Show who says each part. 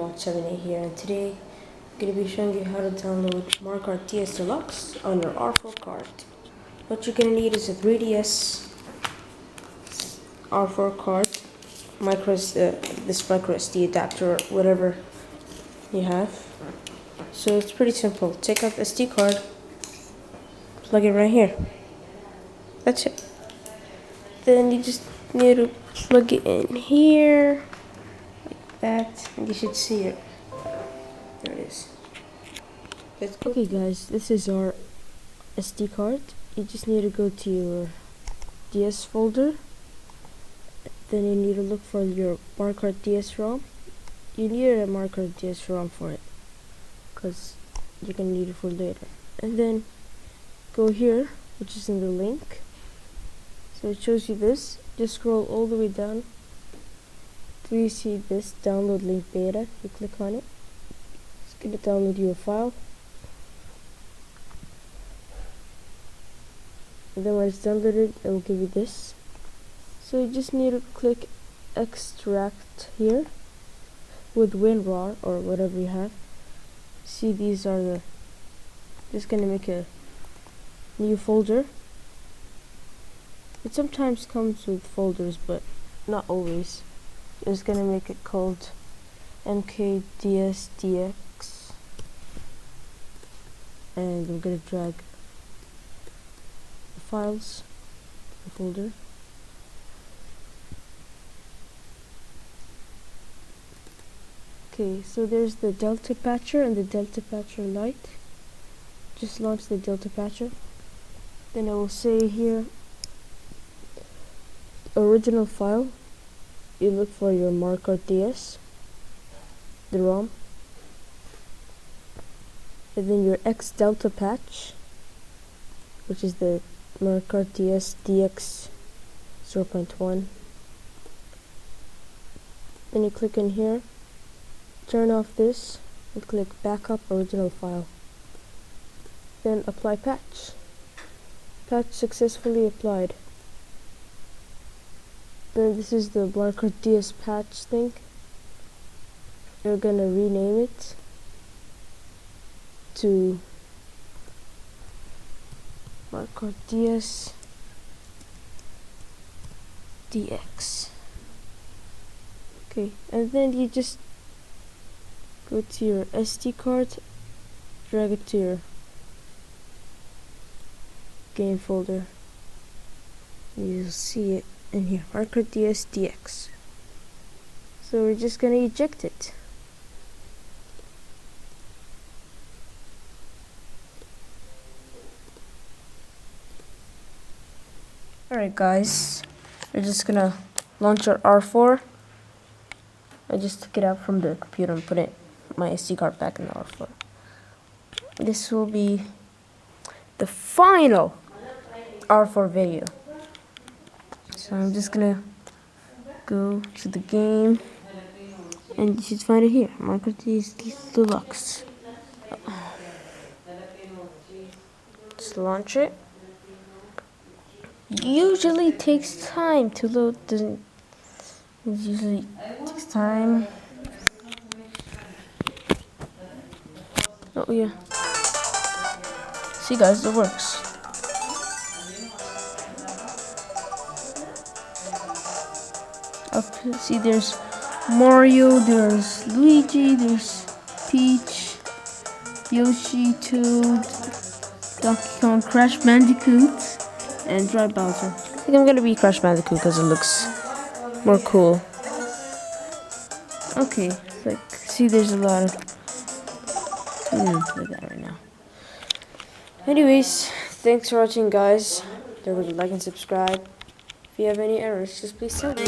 Speaker 1: Bros.Melee here, and today I'm going to be showing you how to download Mario Kart DS Deluxe on your R4 card. What you're going to need is a 3DS R4 card, this micro SD adapter, or whatever you have. So it's pretty simple. Take out the SD card, plug it right here. That's it. Then you just need to plug it in here, like that, and you should see it. There it is. Okay guys, this is our SD card. You just need to go to your DS folder. Then you need to look for your Mario Kart DS ROM. You need a Mario Kart DS ROM for it, because you're going to need it for later. And then go here, which is in the link. So it shows you this. Just scroll all the way down till you see this download link beta. You click on it. It's going to download you a file. And then when it's downloaded, it will give you this. So you just need to click extract here with WinRAR or whatever you have. See, these are the, just gonna make a new folder. It sometimes comes with folders, but not always. Just gonna make it called MKDSDX, and I'm gonna drag the files, the folder. Okay, so there's the Delta Patcher and the Delta Patcher Lite. Just launch the Delta Patcher. Then I will say here, original file. You look for your Mario Kart DS, the ROM. And then your X Delta Patch, which is the Mario Kart DS DX 0.1. Then you click in here. Turn off this and click backup original file. Then apply patch. Patch successfully applied. Then this is the Mario Kart DS patch thing. You're gonna rename it to Mario Kart DS DX. Okay, and then you just go to your SD card, drag it to your game folder. You'll see it in here, Mario Kart DS DX. So we're just gonna eject it. Alright guys, we're just gonna launch our R4. I just took it out from the computer and put my SD card back in the R4. This will be the final R4 video. So I'm just gonna go to the game, and you should find it here, Mario Kart DS Deluxe. Just launch it. Usually takes time to load. It usually takes time. Oh yeah. See guys, it works. See, there's Mario, there's Luigi, there's Peach, Yoshi, Toad, Donkey Kong, Crash Bandicoot, and Dry Bowser. I think I'm gonna be Crash Bandicoot because it looks more cool. Okay, like, see, there's a lot of. I'm gonna play that right now. Anyways, thanks for watching, guys. Don't forget to like and subscribe. If you have any errors, just please tell me.